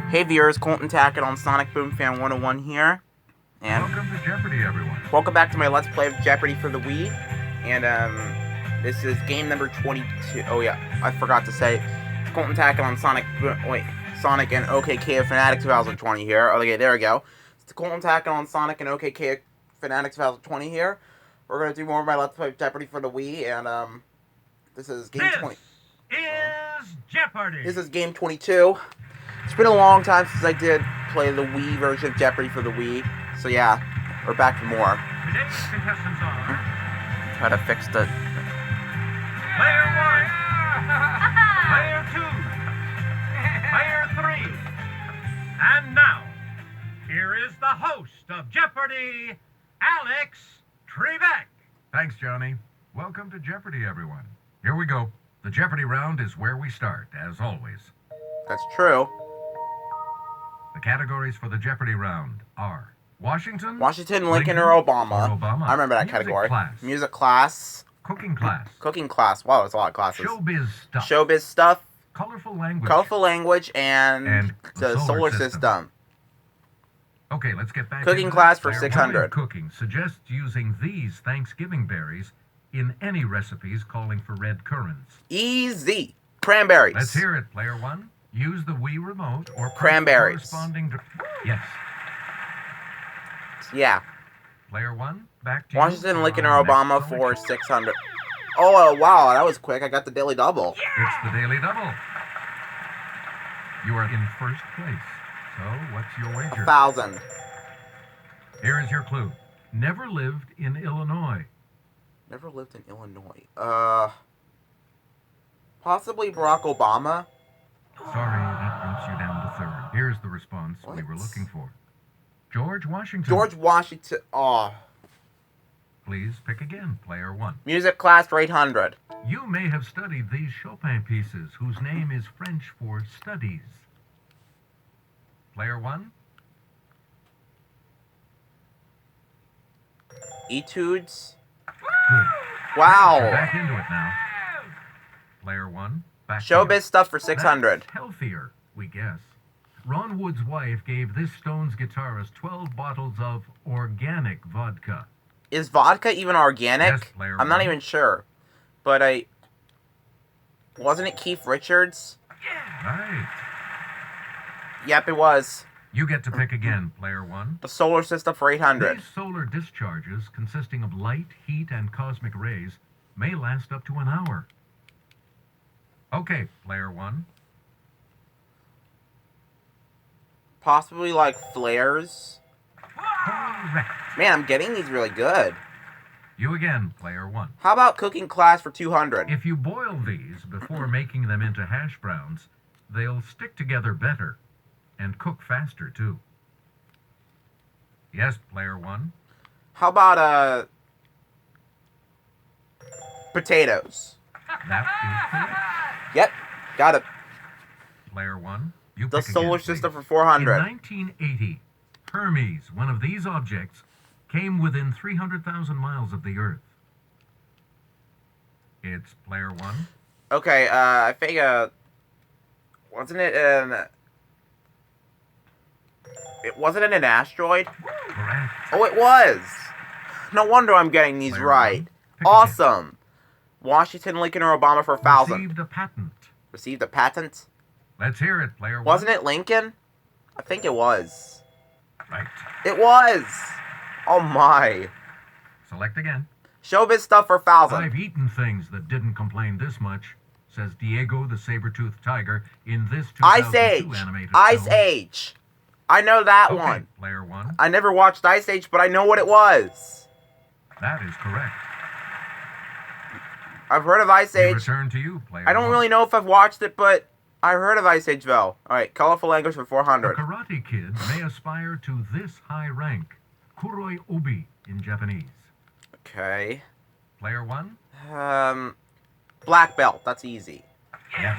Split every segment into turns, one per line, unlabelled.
Hey viewers, Colton Tackett on Sonic Boom Fan 101 here. And
welcome to Jeopardy, everyone.
Welcome back to my Let's Play of Jeopardy for the Wii. And this is game number 22. Oh yeah, I forgot to say. It's Colton Tackett on Sonic and OKK of Fanatic 2020 here. Okay, there we go. It's Colton Tackett on Sonic and OKK of Fanatic 2020 here. We're gonna do more of my Let's Play of Jeopardy for the Wii, and this is game 20.
This is Jeopardy!
This is game 22. It's been a long time since I did play the Wii version of Jeopardy for the Wii. So yeah, we're back for more.
Today's contestants are...
Try to fix the...
Player 1, Player 2, Player 3, and now, here is the host of Jeopardy, Alex Trebek.
Thanks, Johnny. Welcome to Jeopardy, everyone. Here we go. The Jeopardy round is where we start, as always.
That's true.
The categories for the Jeopardy round are Washington,
Lincoln, or Obama. I remember that category.
Class.
Music class.
Cooking class.
Cooking class. Wow, that's a lot of classes.
Showbiz stuff.
Showbiz stuff.
Colorful language.
Colorful language and the solar system.
Okay, let's get back
Cooking class for 600.
Cooking suggests using these Thanksgiving berries in any recipes calling for red currants.
Easy. Cranberries.
Let's hear it, Player 1. Use the Wii remote or
cranberries.
Corresponding to... Yes.
Yeah.
Player 1, back to
Washington, Lincoln, or Obama for 600. Oh, wow, that was quick. I got the daily double.
It's the daily double. You are in first place. So, what's your wager?
1,000.
Here is your clue. Never lived in Illinois.
Never lived in Illinois. Possibly Barack Obama.
Sorry, that drops you down to third. Here's the response we were looking for. George Washington.
George Washington. Oh.
Please pick again, Player 1.
Music class for 800.
You may have studied these Chopin pieces, whose name is French for studies. Player 1.
Etudes.
Good.
Wow.
You're back into it now. Player 1. Back
Showbiz stuff for 600.
That's healthier, we guess. Ron Wood's wife gave this Stones guitarist 12 bottles of organic vodka.
Is vodka even organic?
Yes, Player
I'm not
1.
even sure. But wasn't it Keith Richards?
Right.
Yep, it was.
You get to pick again, Player 1.
The solar system for 800.
These solar discharges, consisting of light, heat, and cosmic rays, may last up to an hour. Okay, Player 1.
Possibly like flares.
Correct.
Man, I'm getting these really good.
You again, Player 1.
How about cooking class for 200?
If you boil these before making them into hash browns, they'll stick together better and cook faster, too. Yes, Player 1.
How about potatoes?
That is correct.
Yep, got it.
Player 1. You
The
pick
solar
again,
system
please.
for 400.
In 1980, Hermes, one of these objects, came within 300,000 miles of the Earth. It's Player 1.
Okay, I think, wasn't it wasn't it an asteroid?
Correct.
Oh, it was! No wonder I'm getting these
Player
right.
1. Pick
Awesome! Washington, Lincoln, or Obama for 1,000.
Received a patent.
Received a patent?
Let's hear it, Player 1.
Wasn't it Lincoln? I think it was.
Right.
It was! Oh my.
Select again.
Showbiz stuff for 1,000.
I've eaten things that didn't complain this much, says Diego the saber-toothed tiger in this 2002
Ice Age!
animated
Ice
film.
Age! I know that
Okay,
one.
Player 1.
I never watched Ice Age, but I know what it was.
That is correct.
I've heard of Ice
We
Age.
return to you, Player
I don't
1.
really know if I've watched it, but I heard of Ice Age, though. Alright, colorful language for
A
400.
karate kid may aspire to this high rank, kuroi obi in Japanese.
Okay.
Player 1?
Black belt. That's easy.
Yes.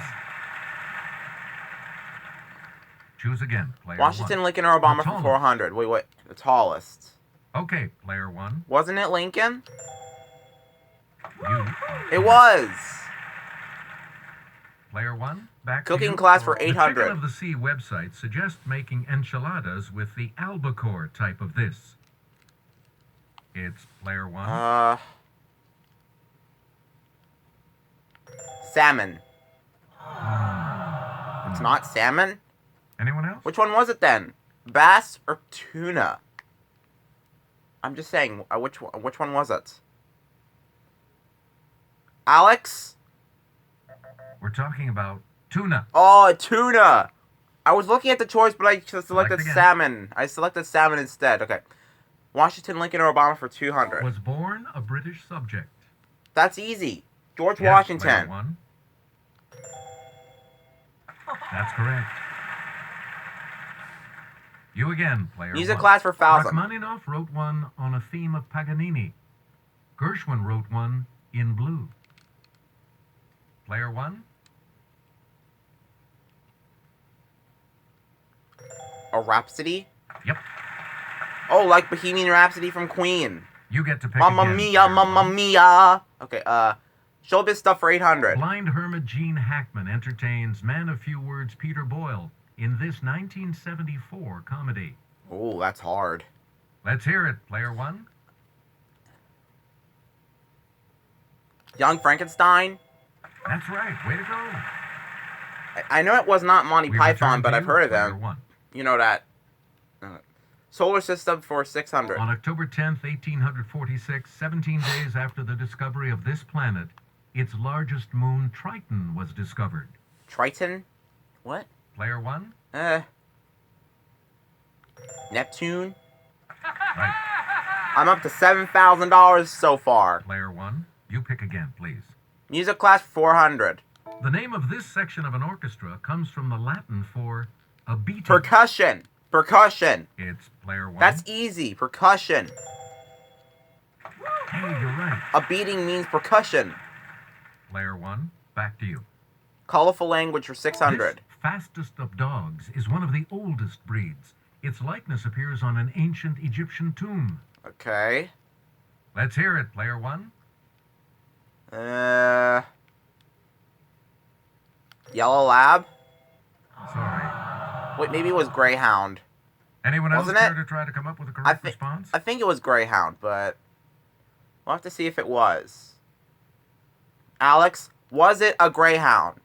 Choose again, Player
Washington,
1.
Lincoln, or Obama
The
for
tallest.
400. Wait. The tallest.
Okay, Player 1.
Wasn't it Lincoln?
You.
It was.
Player 1, back to
Cooking
you.
class for
The Chicken
800.
of the Sea website suggests making enchiladas with the albacore type of this. It's player one.
Salmon. It's not salmon?
Anyone else?
Which one was it then? Bass or tuna? I'm just saying, which one was it? Alex?
We're talking about tuna.
Oh, tuna! I was looking at the choice, but I selected
Select again.
salmon. I selected salmon instead. Okay. Washington, Lincoln, or Obama for 200.
Was born a British subject.
That's easy. George
Yes,
Washington.
player one. That's correct. You again, player
Music
one.
class for 1,000.
Rachmaninoff wrote one on a theme of Paganini. Gershwin wrote one in blue. Player one.
A Rhapsody?
Yep.
Oh, like Bohemian Rhapsody from Queen.
You get to pick
Mamma
again,
mia,
player
mamma
one.
mia. Okay, showbiz stuff for 800.
Blind hermit Gene Hackman entertains man of few words Peter Boyle in this 1974 comedy.
Oh, that's hard.
Let's hear it, player one.
Young Frankenstein?
That's right. Way to go.
I know it was not Monty
We
Python,
return
but
to
I've
you,
heard of
player
them.
one.
You know that. Solar System for 600.
On October 10th, 1846, 17 days after the discovery of this planet, its largest moon, Triton, was discovered.
Triton? What?
Player one?
Neptune?
Right.
I'm up to $7,000 so far.
Player one. You pick again, please.
Music class 400.
The name of this section of an orchestra comes from the Latin for a beating.
Percussion. Percussion.
It's player one.
That's easy. Percussion.
Hey, you're right.
A beating means percussion.
Player one. Back to you.
Colorful language for 600.
This fastest of dogs is one of the oldest breeds. Its likeness appears on an ancient Egyptian tomb.
Okay.
Let's hear it, player one.
Yellow Lab?
Sorry.
Wait, maybe it was Greyhound.
Anyone else
Wasn't
care
it?
to try to come up with a correct response?
I think it was Greyhound, but we'll have to see if it was. Alex, was it a Greyhound?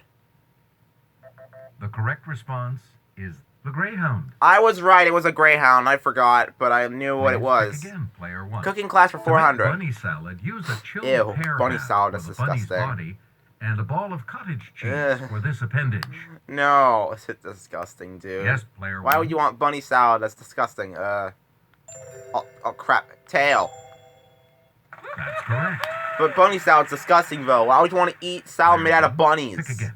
The correct response is the Greyhound.
I was right. It was a Greyhound. I forgot, but I knew what it
Please
was.
pick again, player one.
Cooking class for
To make
400.
bunny salad, use a chilled
Ew,
pear
bunny
half
salad
of
is
the bunny's
disgusting.
body and a ball of cottage cheese
Ugh.
for this appendage.
No, it's disgusting, dude.
Yes, player
Why
one.
would you want bunny salad? That's disgusting. Oh crap. Tail.
That's correct.
But bunny salad's disgusting, though. Why would you want to eat salad
Player
made out of
one.
bunnies?
Pick again.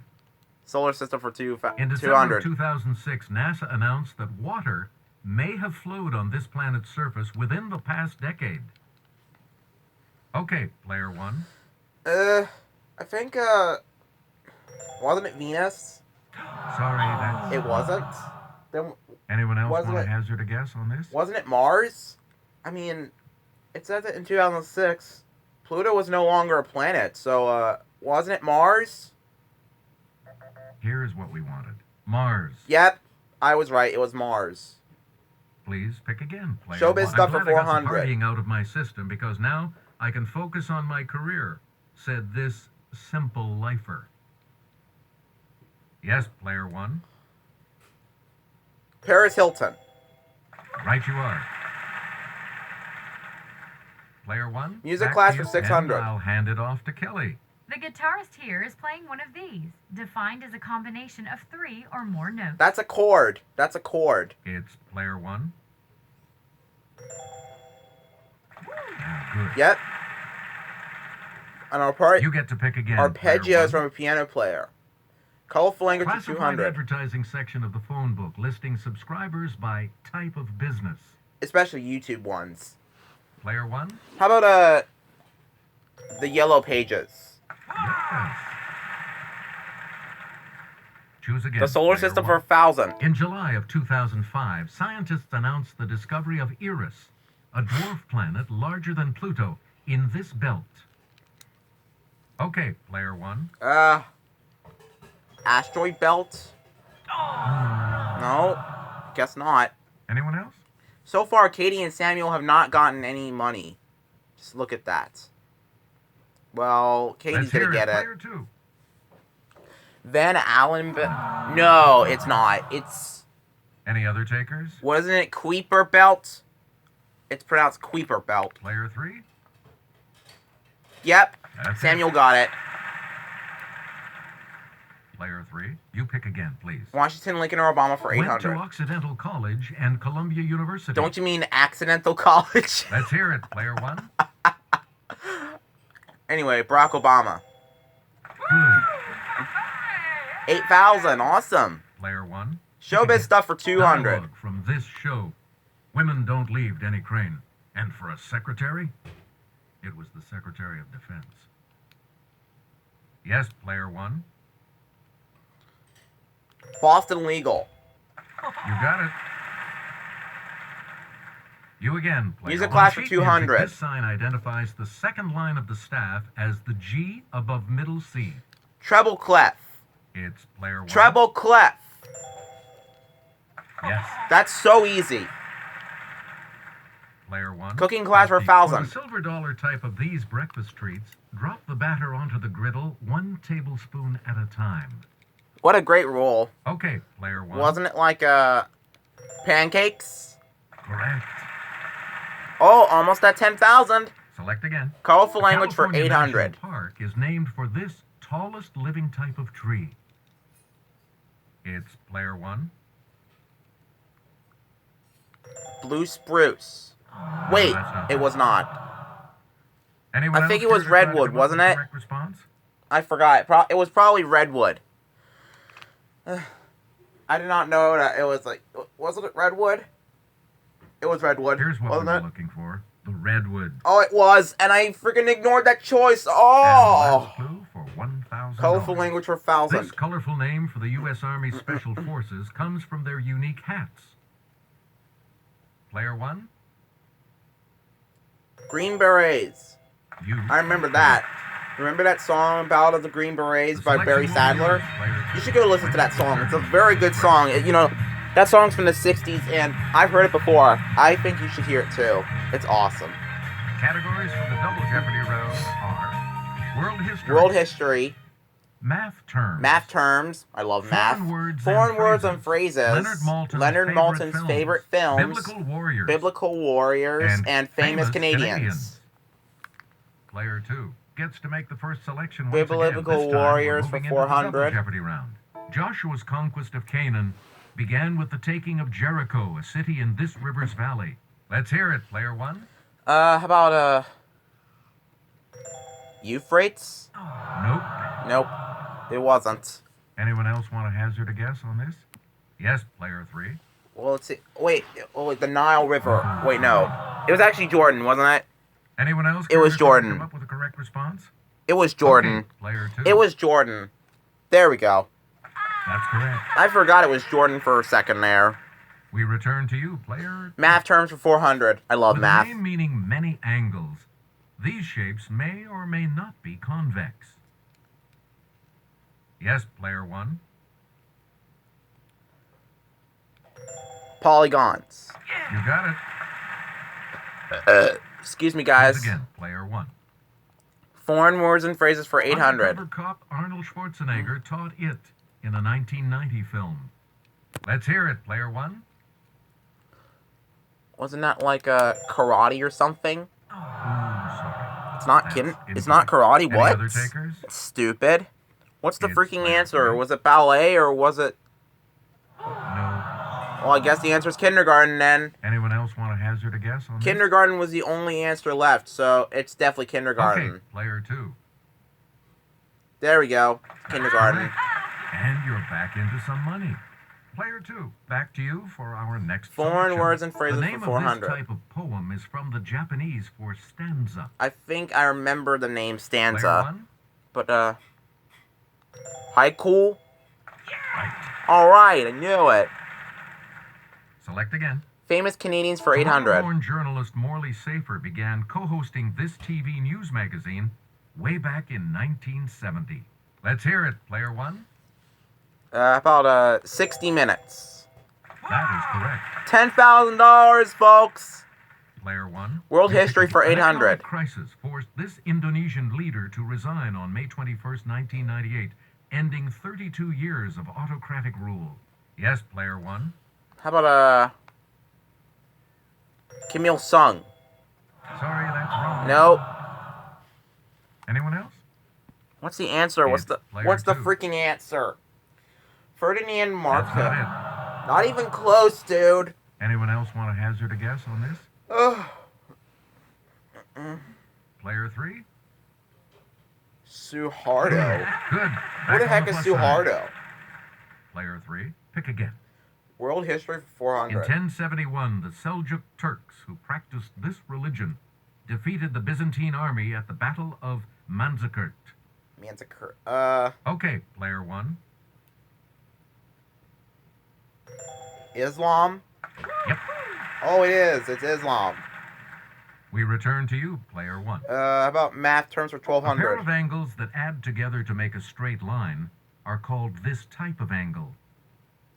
Solar system for
In December
200.
of 2006, NASA announced that water may have flowed on this planet's surface within the past decade. Okay, player one.
I think, wasn't it Venus?
Sorry, that's...
It wasn't? Then,
Anyone else
wasn't
want to
it-
hazard a guess on this?
wasn't it Mars? I mean, it says it in 2006. Pluto was no longer a planet, so, wasn't it Mars?
Here's what we wanted. Mars.
Yep, I was right. It was Mars.
Please pick again, player
Showbiz
one.
stuff
I'm
for
glad I got the
400.
partying out of my system because now I can focus on my career, said this simple lifer. Yes, player one.
Paris Hilton.
Right you are. Player one.
Music
back
class
to
for
you,
600.
and I'll hand it off to Kelly.
The guitarist here is playing one of these, defined as a combination of 3 or more notes.
That's a chord. That's a chord.
It's player one. Yeah, good.
Yep. And
You get to pick again.
arpeggios
player
from a piano player. Colorful language for
Classified
200.
advertising section of the phone book listing subscribers by type of business.
Especially YouTube ones.
Player one.
How about, the Yellow Pages?
Yes. Choose again.
The solar
player
system
one.
for 1,000.
In July of 2005, scientists announced the discovery of Eris, a dwarf planet larger than Pluto, in this belt. Okay, player one.
Asteroid belt? No, guess not.
Anyone else?
So far, Katie and Samuel have not gotten any money. Just look at that. Well, Katie's gonna get it.
Player 2.
Van Allen no, it's not. It's...
Any other takers?
Wasn't it Kuiper belt? It's pronounced Kuiper belt.
Player 3.
Yep.
That's
Samuel
it.
got it.
Player 3. You pick again, please.
Washington, Lincoln, or Obama for
Went
800.
to Occidental College and Columbia University.
Don't you mean accidental college?
Let's hear it, player 1.
Anyway, Barack Obama.
Good.
8,000. Awesome.
Player 1.
Showbiz stuff for 200.
Dialogue from this show. Women don't leave Denny Crane. And for a secretary, it was the Secretary of Defense. Yes, player 1.
Boston Legal.
You got it. You again, player
Music
1.
class for
Sheet
200.
music, this sign identifies the second line of the staff as the G above middle C.
Treble clef.
It's player 1.
Treble clef.
Yes.
That's so easy.
Player 1.
Cooking class for
For
1,000.
the silver dollar type of these breakfast treats, drop the batter onto the griddle 1 tablespoon at a time.
What a great rule.
Okay, player 1.
Wasn't it like pancakes?
Correct.
Oh, almost at 10,000.
Select again.
Colorful
The
language for
California
800.
National Park is named for this tallest living type of tree. It's player 1.
Blue spruce. Wait,
that's not
it was not.
Anyone
I think
else
it was
care to try to
redwood,
come up with
wasn't
the
it?
Correct response?
I forgot. It was probably redwood. I did not know that it was like... Wasn't it redwood? It was redwood.
Here's what
wasn't
we
it?
were looking for. The redwood.
Oh, it was. And I freaking ignored that choice.
And
Oh!
last clue for 1,000.
Colorful language for 1,000.
This colorful name for the U.S. Army Special Forces comes from their unique hats. Player 1.
Green Berets.
You.
I remember that. Remember that song, Ballad of the Green Berets by Barry Sadler? You should go listen to that song. It's a very good song. You know, that song's from the 60s, and I've heard it before. I think you should hear it, too. It's awesome.
Categories for the Double Jeopardy round are World History,
World history,
Math Terms,
math terms. I love math.
Foreign
Words and phrases.
Leonard Maltin's
favorite films.
Biblical Warriors,
and famous Canadians.
Player 2 gets to make the first selection once
Biblical
again. This time,
Warriors
we're
for
moving into the
400.
Double Jeopardy round. Joshua's conquest of Canaan began with the taking of Jericho, a city in this river's valley. Let's hear it, player 1.
How about, Euphrates?
Nope.
Nope. It wasn't.
Anyone else want to hazard a guess on this? Yes, player 3.
Well, let's see. Wait, the Nile River. Wait, no. It was actually Jordan, wasn't it?
Anyone else?
It was
care to
Jordan.
Come up with a correct response?
It was Jordan.
Okay, player 2.
It was Jordan. There we go.
That's correct.
I forgot it was Jordan for a second there.
We return to you, player.
Math terms for 400. I love
With
math.
a name meaning many angles, these shapes may or may not be convex. Yes, player 1.
Polygons.
You got it.
Excuse me, guys.
Once again, player 1.
Foreign words and phrases for 800.
Undercover cop Arnold Schwarzenegger taught it in a 1990 film. Let's hear it, player 1.
Wasn't that like karate or something?
Oh, sorry.
It's not
That's
kid. It's
incorrect.
not karate.
Any
What?
other takers?
Stupid. What's the
It's
freaking
player
answer?
3.
Was it ballet or was it?
No.
Well, I guess the answer is kindergarten then.
Anyone else want to hazard a guess on this?
Kindergarten was the only answer left, so it's definitely kindergarten.
Okay, player 2.
There we go. Kindergarten.
And you're back into some money. Player 2, back to you for our next
Foreign
selection.
words and phrases
The
for
name
400.
of this type of poem is from the Japanese for stanza.
I think I remember the name
Player
stanza.
1?
But, haiku?
Right.
Alright, I knew it.
Select again.
Famous Canadians for 800.
Toronto-born journalist Morley Safer began co-hosting this TV news magazine way back in 1970. Let's hear it, player 1.
About 60 minutes.
That is correct.
$10,000, folks.
Player 1.
World history for
An
800.
economic crisis forced this Indonesian leader to resign on May 21st, 1998, ending 32 years of autocratic rule. Yes, Player 1.
How about Kim Il Sung?
Sorry, that's wrong.
Nope.
Anyone else?
What's the answer? What's
It's player
the
2.
freaking answer? Ferdinand
That's
Marcos.
not it.
Not even close, dude.
Anyone else want to hazard a guess on this?
Ugh.
Player 3?
Suharto.
Good.
Who the
Back on
heck is
plus side.
Suharto?
Player 3. Pick again.
World history for
In
400.
1071, the Seljuk Turks, who practiced this religion, defeated the Byzantine army at the Battle of Manzikert.
Manzikert.
Okay, Player 1.
Islam?
Yep.
Oh, it is. It's Islam.
We return to you, Player 1.
How about math terms for
A pair
1200?
of angles that add together to make a straight line are called this type of angle.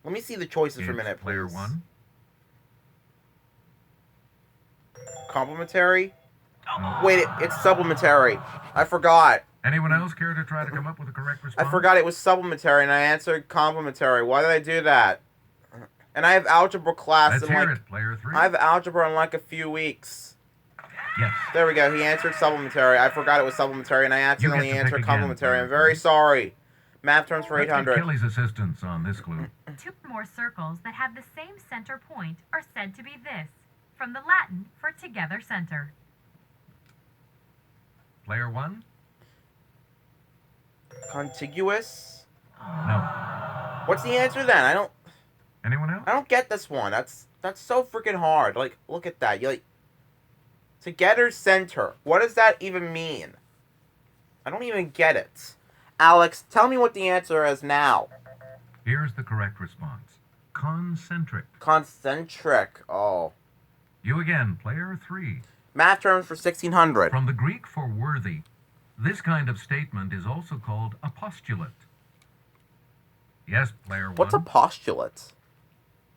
Let me see the choices for a
It's
minute, please.
Player 1.
Complementary?
No.
Wait, it's supplementary. I forgot.
Anyone else care to try to come up with a correct response?
I forgot it was supplementary, and I answered complementary. Why did I do that? And I have algebra class
Let's
in
hear
like...
it, Player 3.
I have algebra in like a few weeks.
Yes.
There we go. He answered supplementary. I forgot it was supplementary, and I accidentally
to pick
answered
again,
complementary.
Player
I'm very
3.
sorry. Math terms for
Let's get
800.
Kelly's assistance on this clue.
Two or more circles that have the same center point are said to be this, from the Latin for together center.
Player 1?
Contiguous?
No.
What's the answer then?
Anyone else?
I don't get this one. That's so freaking hard. Like, look at that. You like together center. What does that even mean? I don't even get it. Alex, tell me what the answer is now.
Here's the correct response. Concentric.
Concentric. Oh.
You again, Player 3.
Math terms for 1600.
From the Greek for worthy, this kind of statement is also called a postulate. Yes, Player 1.
What's a postulate?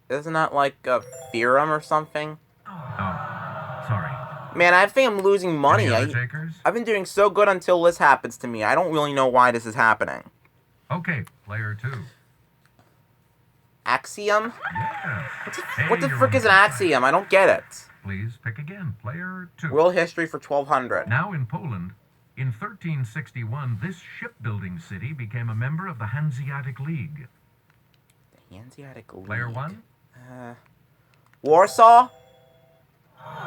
Isn't that like a theorem or something?
Oh, sorry.
Man, I think I'm losing money.
Any other takers?
I've been doing so good until this happens to me. I don't really know why this is happening.
Okay, Player 2.
Axiom?
Yes.
What the
Hey,
frick
you're
is an
on the
axiom? I don't get it.
side. Please pick again, Player 2.
World history for 1200.
Now in Poland, in 1361, this shipbuilding city became a member of the Hanseatic League.
Hanseatic League.
Player 1?
Warsaw?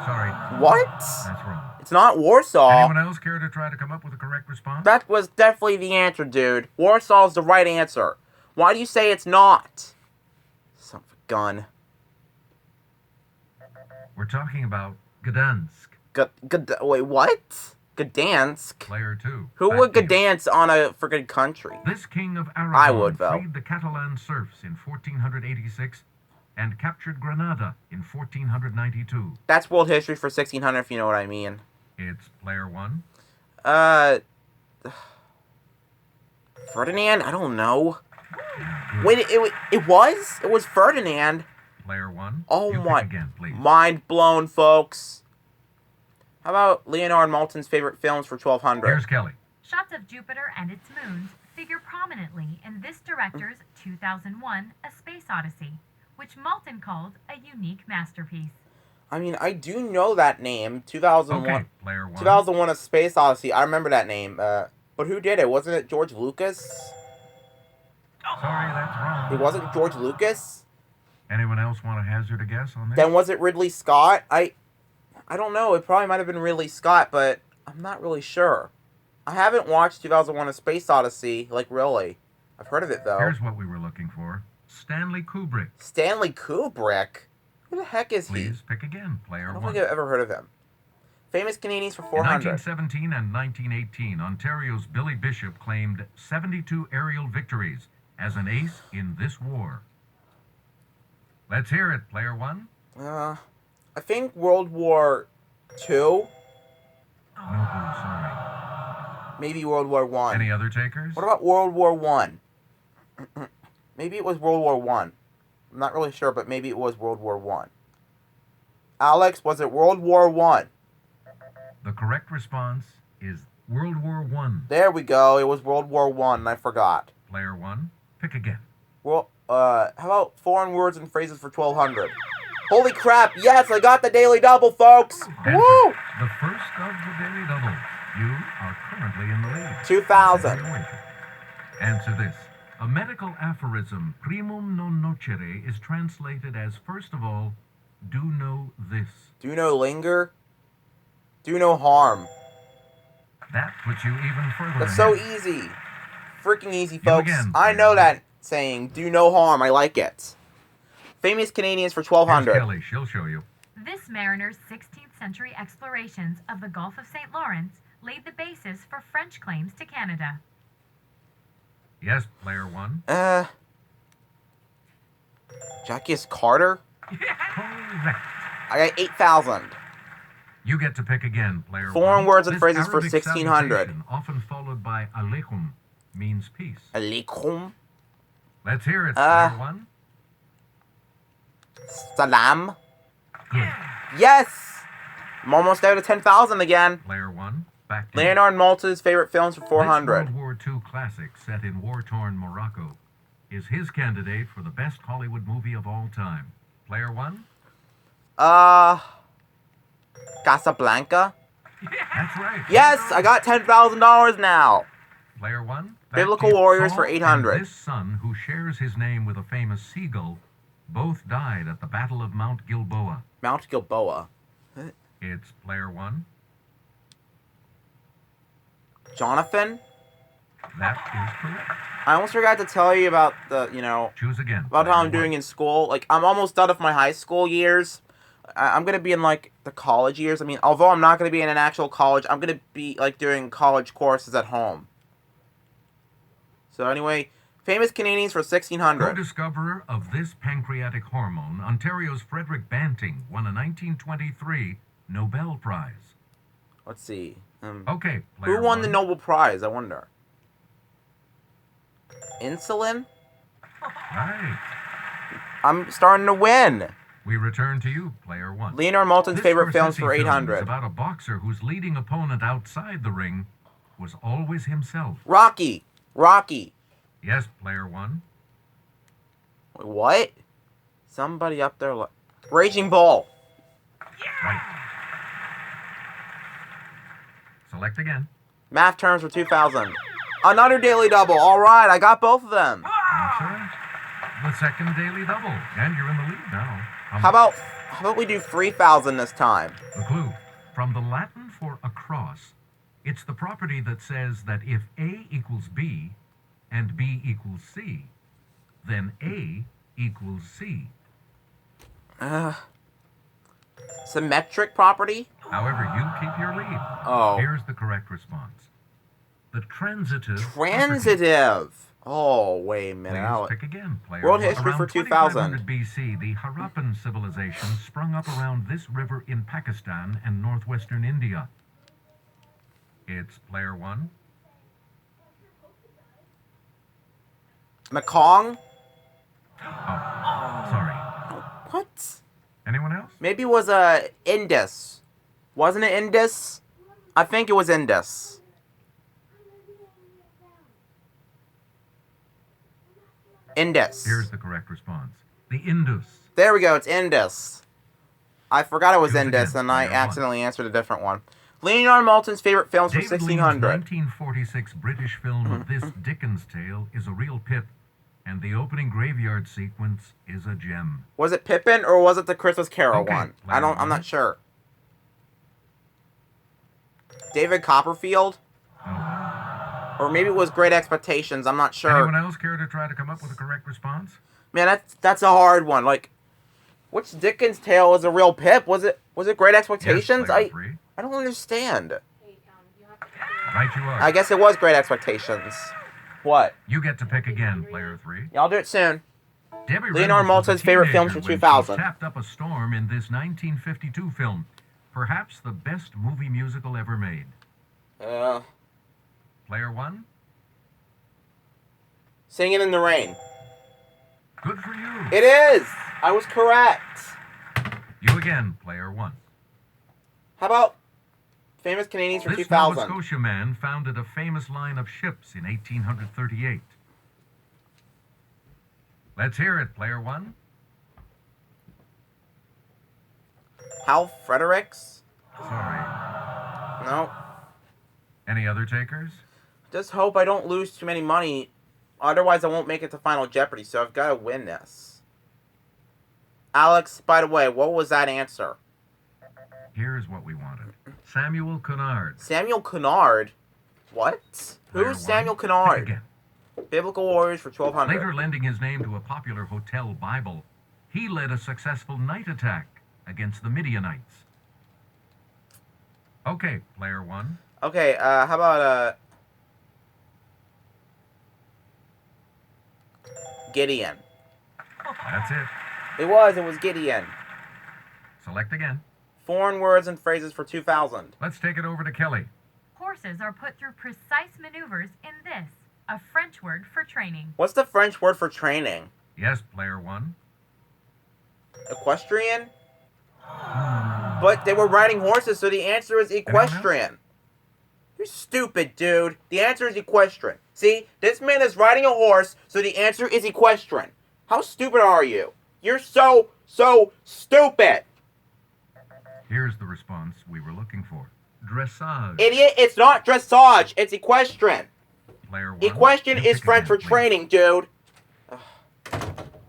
Sorry.
What?
That's wrong.
It's not Warsaw.
Anyone else care to try to come up with a correct response?
That was definitely the answer, dude. Warsaw's the right answer. Why do you say it's not? Son of a gun.
We're talking about Gdansk.
Wait, what? Gdansk?
Player 2.
Who
Back
would
to you.
Gdansk on a freaking country?
This king of Aragon
I would, though.
freed the Catalan serfs in 1486 and captured Granada in 1492.
That's world history for 1600, if you know what I mean.
It's Player 1.
Ferdinand? I don't know.
Good.
Wait, it was? It was Ferdinand.
Player 1.
Oh
You
my.
pick again, please.
Mind blown, folks. How about Leonard Maltin's favorite films for 1200?
Here's Kelly.
Shots of Jupiter and its moons figure prominently in this director's 2001 A Space Odyssey, which Maltin called a unique masterpiece.
I mean, I do know that name. 2001.
Okay, Player 1.
2001 A Space Odyssey. I remember that name. But who did it? Wasn't it George Lucas?
Sorry, that's wrong.
It wasn't George Lucas?
Anyone else want to hazard a guess on this?
Then was it Ridley Scott? I don't know. It probably might have been Ridley Scott, but I'm not really sure. I haven't watched 2001 A Space Odyssey, like really. I've heard of it, though.
Here's what we were looking for. Stanley Kubrick.
Stanley Kubrick? Who the heck is he?
Please pick again,
I
Player
don't
1.
think I've ever heard of him. Famous Canadians for
In
400.
1917 and 1918, Ontario's Billy Bishop claimed 72 aerial victories as an ace in this war. Let's hear it, Player 1.
I think World War II?
No clue, sorry.
Maybe World War One.
Any other takers?
What about World War One? Maybe it was World War One. I'm not really sure, but maybe it was World War One. Alex, was it World War One?
The correct response is World War One.
There we go. It was World War One, and I forgot.
Player 1, pick again.
Well, how about foreign words and phrases for 1200? Holy crap! Yes, I got the daily double, folks.
Enter
Woo!
the first of the daily doubles. You are currently in the lead.
2000.
Answer this. A medical aphorism, primum non nocere, is translated as, first of all, do know this.
Do no linger. Do no harm.
That puts you even further
That's so
ahead.
easy. Freaking easy, folks.
again,
I
player
know
one.
that saying. Do no harm. I like it. Famous Canadians for
Here's
1200.
Kelly, she'll show you.
This mariner's 16th century explorations of the Gulf of St. Lawrence laid the basis for French claims to Canada.
Yes, player 1.
Jacques Carter?
Correct.
I got 8,000.
You get to pick again, player
Foreign
1.
words and
This
phrases for
Arabic
1600.
salutation, often followed by alaikum, means peace.
Alaikum.
Let's hear it, player 1.
Salam.
Good.
Yes! I'm almost out of 10,000 again.
Player 1, back to you.
Leonard Malta's favorite films for
This
400.
World War II classic set in war-torn Morocco is his candidate for the best Hollywood movie of all time. Player 1?
Casablanca?
That's right.
Yes! I got $10,000 now.
Player 1? back
Biblical
to you.
warriors for
Paul
800.
and this son, who shares his name with a famous seagull, both died at the Battle of Mount Gilboa.
Mount Gilboa.
It's player 1.
Jonathan?
That is correct.
I almost forgot to tell you about
Choose again.
about how
player
I'm doing
one.
in school. Like, I'm almost done with my high school years. I'm going to be in, like, the college years. I mean, although I'm not going to be in an actual college, I'm going to be, like, doing college courses at home. So, anyway, famous Canadians for 1600.
Co-discoverer of this pancreatic hormone, Ontario's Frederick Banting won a 1923 Nobel Prize.
Let's see.
Okay, player
Who won the
one.
Nobel Prize, I wonder? Insulin?
Right.
I'm starting to win.
We return to you, player 1.
Leonard Maltin's
This
favorite films
Scorsese
for
film is
800.
about a boxer whose leading opponent outside the ring was always himself.
Rocky. Rocky.
Yes, player 1.
Wait, what? Somebody up there. Raging Bull.
Right. Select again.
Math terms for 2000. Another daily double. All right, I got both of them.
Answer the second daily double, and you're in the lead now.
How about we do 3,000 this time?
The clue. From the Latin for across, it's the property that says that if A equals B and B equals C, then A equals C.
Symmetric property?
However, you keep your lead.
Oh.
Here's the correct response. The transitive. property.
Transitive. Oh, wait a minute.
Please pick again, player.
World
one.
history
Around
for 2000.
2500 BC, the Harappan civilization sprung up around this river in Pakistan and northwestern India. It's player 1.
Mekong?
Oh, sorry.
What?
Anyone else?
Maybe it was Indus. Wasn't it Indus? I think it was Indus. Indus.
Here's the correct response. The Indus.
There we go, it's Indus. I forgot it was
Choose
Indus,
again,
and I
player one.
accidentally answered a different one. Leonard Maltin's favorite films for
David Lean's
1600.
1946 British film of this Dickens tale is a real pip, and the opening graveyard sequence is a gem.
Was it Pippin or was it the Christmas Carol
Okay,
one?
player
I'm
one.
not sure. David Copperfield?
No.
Or maybe it was Great Expectations, I'm not sure.
Anyone else care to try to come up with a correct response?
Man, that's a hard one. Like, which Dickens tale is a real pip? Was it Great Expectations?
Yes, player three.
I don't understand.
Right you are.
I guess it was Great Expectations. What?
You get to pick again, player 3.
Y'all do it soon.
Debbie
Leonard
Reynolds was
Maltin's
a
favorite films
teenager
from
when
2000.
She tapped up a storm in this 1952 film. Perhaps the best movie musical ever made. Player 1?
Singing in the Rain.
Good for you.
It is! I was correct.
You again, player 1.
How about famous Canadians from
This
2000?
Nova Scotia man founded a famous line of ships in 1838. Let's hear it, player 1.
Hal Fredericks?
Sorry.
No.
Any other takers?
Just hope I don't lose too many money. Otherwise, I won't make it to Final Jeopardy, so I've got to win this. Alex, by the way, what was that answer?
Here's what we wanted. Samuel Cunard.
Samuel Cunard? What?
Player
Who's
1.
Samuel
Pick
Cunard?
again.
Biblical Warriors for 1200.
Later lending his name to a popular hotel Bible, he led a successful night attack against the Midianites. Okay, player 1.
Okay, how about, Gideon?
That's it.
It was Gideon.
Select again.
Foreign words and phrases for 2000.
Let's take it over to Kelly.
Horses are put through precise maneuvers in this, a French word for training.
What's the French word for training?
Yes, player 1.
Equestrian? But they were riding horses, so the answer is equestrian. You're stupid, dude. The answer is equestrian. See, this man is riding a horse, so the answer is equestrian. How stupid are you? You're so stupid.
Here's the response we were looking for. Dressage.
Idiot, it's not dressage, it's equestrian.
Player 1.
Equestrian
You
is
pick
French
again,
for
please.
training, dude. Ugh.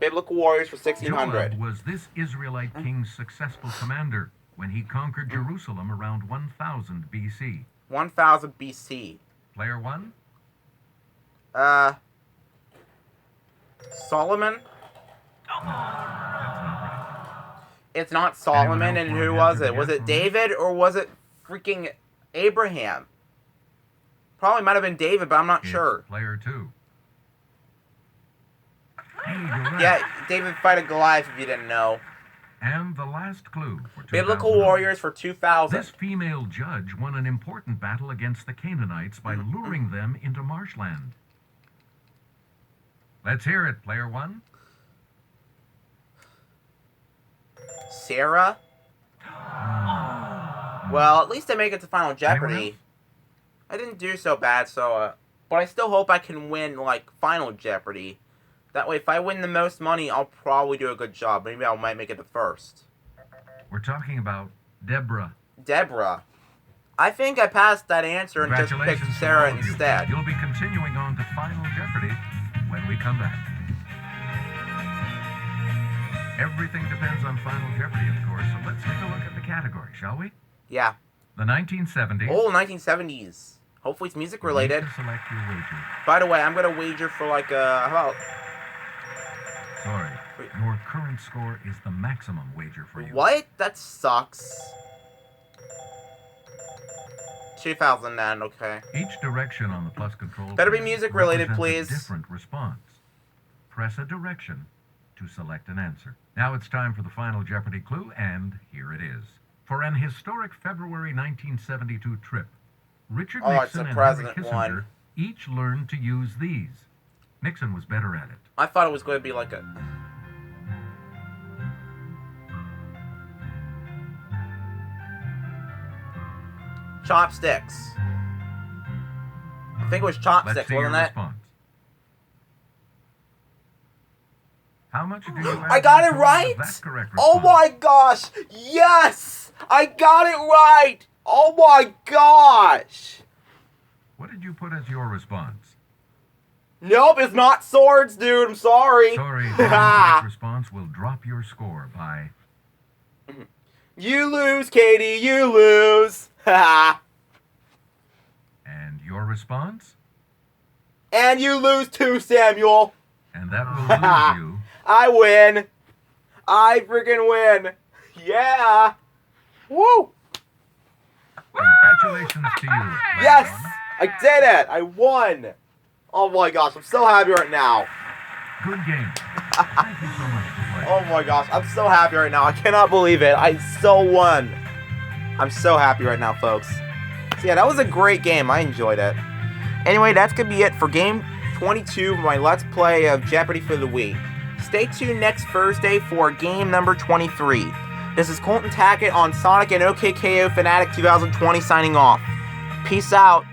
Biblical Warriors for 1600.
Joab was this Israelite king's successful commander when he conquered Jerusalem around 1000 BC.
1000 BC.
Player 1.
Solomon?
That's not right.
It's not Solomon,
Anyone else
and
wanna
who
answer
was
the
it? Was
guess
it
on
David, or was it freaking Abraham? Probably might have been David, but I'm not
It's
sure.
player 2. Hey, you're right.
Yeah, David fighted Goliath, if you didn't know.
And the last clue for 2000.
Biblical Warriors for 2000.
This female judge won an important battle against the Canaanites by luring them into marshland. Let's hear it, player 1.
Sarah? Well, at least I make it to Final Jeopardy.
else?
I didn't do so bad, so, but I still hope I can win, like, Final Jeopardy. That way, if I win the most money, I'll probably do a good job. Maybe I might make it the first.
We're talking about Deborah.
Deborah. I think I passed that answer and just
Congratulations
picked
to
Sarah
all of you.
instead.
You'll be continuing on to Final Jeopardy when we come back. Everything depends on Final Jeopardy, of course, so let's take a look at the category, shall we?
Yeah.
The 1970s.
Oh, 1970s. Hopefully it's music related.
You need to select your wager.
By the way, I'm gonna wager for like how about
Sorry, your current score is the maximum wager for you.
what? That sucks. 2000 then, okay.
Each direction on the plus control
Better be
pad
music related,
represents
please.
a different response. Press a direction to select an answer. Now it's time for the Final Jeopardy clue, and here it is. For an historic February 1972 trip, Richard
Oh, it's
Nixon
the
and Henry
president
Kissinger
one.
each learned to use these. Nixon was better at it.
I thought it was going to be like a chopsticks. I think it was
Let's
chopsticks,
see your
wasn't it?
response. How much do you
I got it
add to
right.
that correct
Oh
response?
my gosh! Yes! I got it right! Oh my gosh!
What did you put as your response?
Nope, it's not swords, dude. I'm sorry.
Sorry, the incorrect response will drop your score by...
You lose, Katie. You lose. Ha!
And your response?
And you lose too, Samuel.
And that will lose you.
I win. I freaking win. Yeah. Woo.
Congratulations to you.
Yes.
Leon.
I did it. I won. Oh my gosh. I'm so happy right now.
Good game. Thank you so much for playing.
Oh my gosh. I'm so happy right now. I cannot believe it. I so won. I'm so happy right now, folks. So yeah, that was a great game. I enjoyed it. Anyway, that's going to be it for game 22 of my Let's Play of Jeopardy for the Wii. Stay tuned next Thursday for game number 23. This is Colton Tackett on Sonic and OKKO Fanatic 2020 signing off. Peace out.